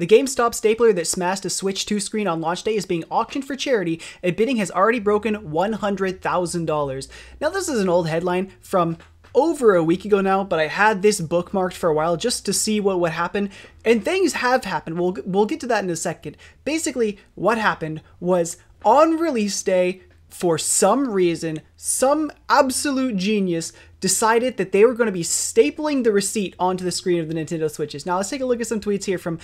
The GameStop stapler that smashed a Switch 2 screen on launch day is being auctioned for charity, and bidding has already broken $100,000. Now, this is an old headline from over a week ago now, but I had this bookmarked for a while just to see what would happen, and things have happened. We'll get to that in a second. Basically, what happened was on release day, for some reason, some absolute genius decided that they were going to be stapling the receipt onto the screen of the Nintendo Switches. Now let's take a look at some tweets here from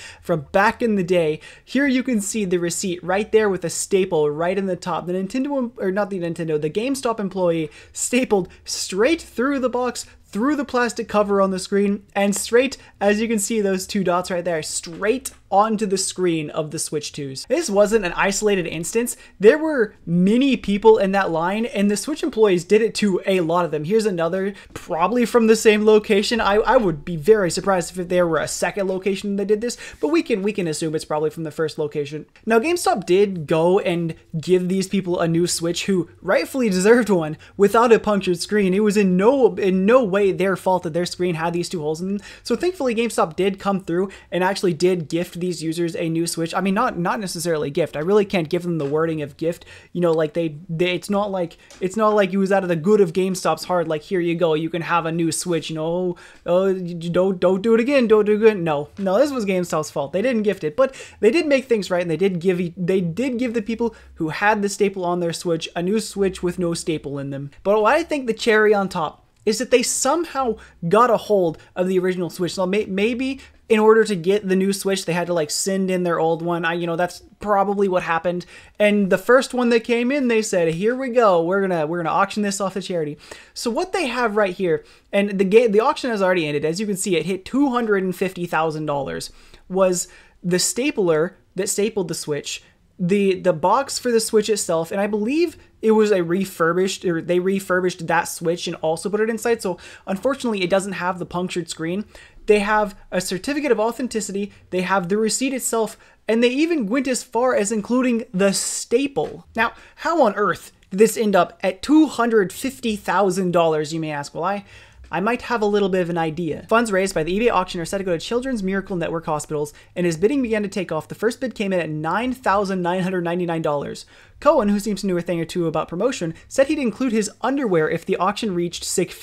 back in the day. Here you can see the receipt right there with a staple right in the top. The GameStop employee stapled straight through the box, through the plastic cover on the screen, and straight, as you can see those two dots right there, straight onto the screen of the Switch 2s. This wasn't an isolated instance. There were many people in that line, and the Switch employees did it to a lot of them. Here's another, probably from the same location. I would be very surprised if there were a second location that did this, but we can assume it's probably from the first location. Now, GameStop did go and give these people a new Switch who rightfully deserved one without a punctured screen. It was in no way their fault that their screen had these two holes in them. So thankfully GameStop did come through and actually did gift these users a new Switch. I mean, not necessarily gift. I really can't give them the wording of gift. You know, like it's not like it was out of the good of GameStop's heart. Like, here you go, you can have a new Switch. You know, don't do it again. Don't do it again. No, this was GameStop's fault. They didn't gift it, but they did make things right, and they did give the people who had the staple on their Switch a new Switch with no staple in them. But what I think the cherry on top is that they somehow got a hold of the original Switch. So maybe in order to get the new Switch, they had to like send in their old one. That's probably what happened. And the first one that came in, they said, "Here we go. We're gonna auction this off to charity." So what they have right here, and the auction has already ended. As you can see, it hit $250,000. Was the stapler that stapled the Switch, the box for the Switch itself, and I believe it was they refurbished that Switch and also put it inside. So unfortunately, it doesn't have the punctured screen. They have a certificate of authenticity, they have the receipt itself, and they even went as far as including the staple. Now, how on earth did this end up at $250,000, you may ask? Well, I might have a little bit of an idea. Funds raised by the eBay auction are set to go to Children's Miracle Network hospitals, and as bidding began to take off, the first bid came in at $9,999. Cohen, who seems to know a thing or two about promotion, said he'd include his underwear if the auction reached six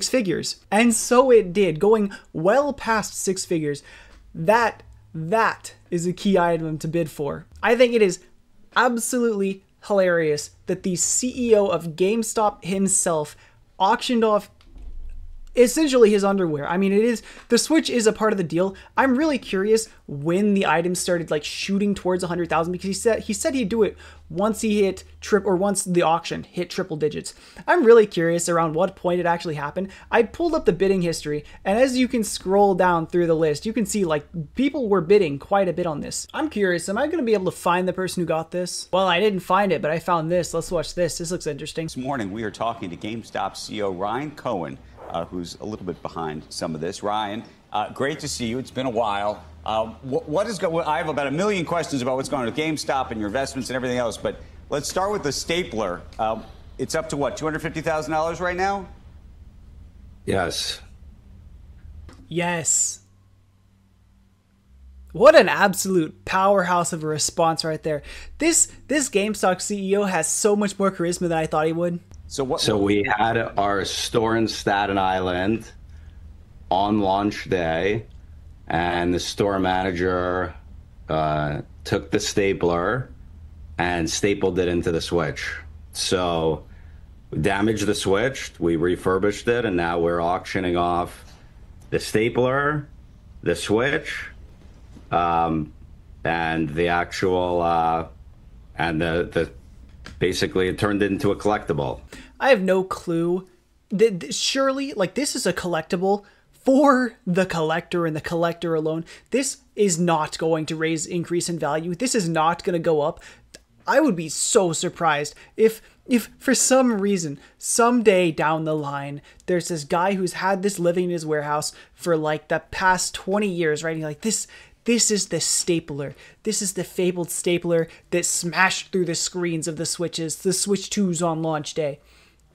figures. And so it did, going well past six figures. That is a key item to bid for. I think it is absolutely hilarious that the CEO of GameStop himself auctioned off essentially his underwear. I mean, the Switch is a part of the deal. I'm really curious when the items started like shooting towards 100,000, because he said he'd do it once he hit once the auction hit triple digits. I'm really curious around what point it actually happened. I pulled up the bidding history, and as you can scroll down through the list, you can see like people were bidding quite a bit on this. I'm curious, am I going to be able to find the person who got this? Well, I didn't find it, but I found this. Let's watch this. This looks interesting. This morning we are talking to GameStop CEO Ryan Cohen, who's a little bit behind some of this. Ryan, great to see you. It's been a while. What is going? I have about 1 million questions about what's going on with GameStop and your investments and everything else, but let's start with the stapler. It's up to what, $250,000 right now? Yes. Yes. What an absolute powerhouse of a response right there. This GameStop CEO has so much more charisma than I thought he would. So we had our store in Staten Island on launch day, and the store manager took the stapler and stapled it into the Switch. So we damaged the Switch, we refurbished it, and now we're auctioning off the stapler, the Switch, and the actual basically it turned into a collectible. I have no clue. Surely, like, this is a collectible for the collector and the collector alone. This is not going to increase in value. This is not going to go up. I would be so surprised if for some reason, someday down the line, there's this guy who's had this living in his warehouse for like the past 20 years, right? Like, this is the stapler. This is the fabled stapler that smashed through the screens of the Switches, the Switch 2s on launch day.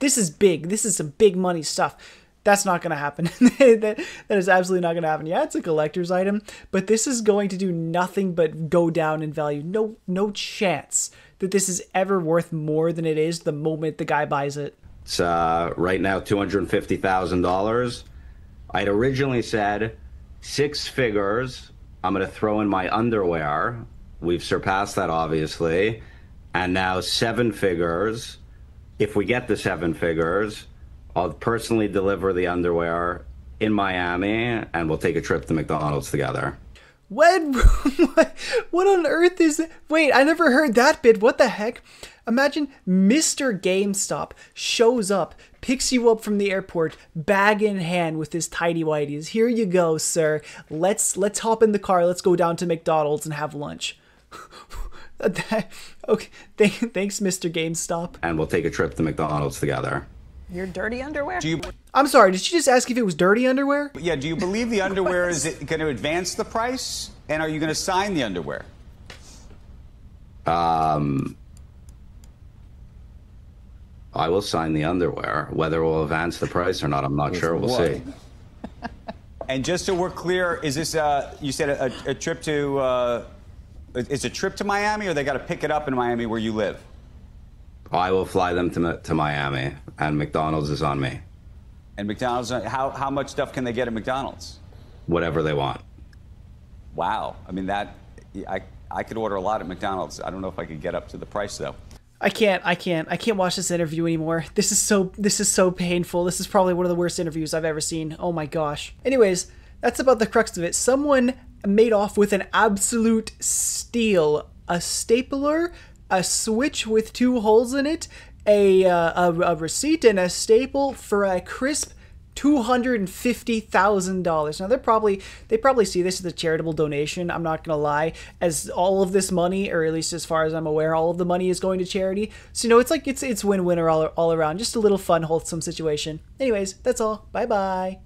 This is big. This is some big money stuff. That's not going to happen. that is absolutely not going to happen. Yeah, it's a collector's item, but this is going to do nothing but go down in value. No chance that this is ever worth more than it is the moment the guy buys it. It's right now $250,000. I'd originally said 6 figures. I'm going to throw in my underwear. We've surpassed that, obviously. And now 7 figures. If we get the 7 figures, I'll personally deliver the underwear in Miami, and we'll take a trip to McDonald's together. When? What on earth is it? Wait, I never heard that bit. What the heck? Imagine Mr. GameStop shows up, picks you up from the airport, bag in hand with his tidy whities. Here you go, sir. Let's hop in the car. Let's go down to McDonald's and have lunch. Okay, thanks, Mr. GameStop. And we'll take a trip to McDonald's together. Your dirty underwear? I'm sorry, did she just ask if it was dirty underwear? Yeah, do you believe the underwear is going to advance the price? And are you going to sign the underwear? I will sign the underwear. Whether it will advance the price or not, I'm not sure. We'll see. And just so we're clear, is this, you said a trip to, it's a trip to Miami, or they got to pick it up in Miami where you live? I will fly them to Miami, and McDonald's is on me. And McDonald's, how much stuff can they get at McDonald's? Whatever they want. Wow. I mean, I could order a lot at McDonald's. I don't know if I could get up to the price, though. I can't watch this interview anymore. This is so painful. This is probably one of the worst interviews I've ever seen. Oh my gosh. Anyways, that's about the crux of it. Someone made off with an absolute steal. A stapler, a switch with 2 holes in it, a receipt, and a staple for a crisp $250,000. Now they probably see this as a charitable donation. I'm not gonna lie, as all of this money, or at least as far as I'm aware, all of the money is going to charity. So it's like it's win-win all around. Just a little fun, wholesome situation. Anyways, that's all. Bye bye.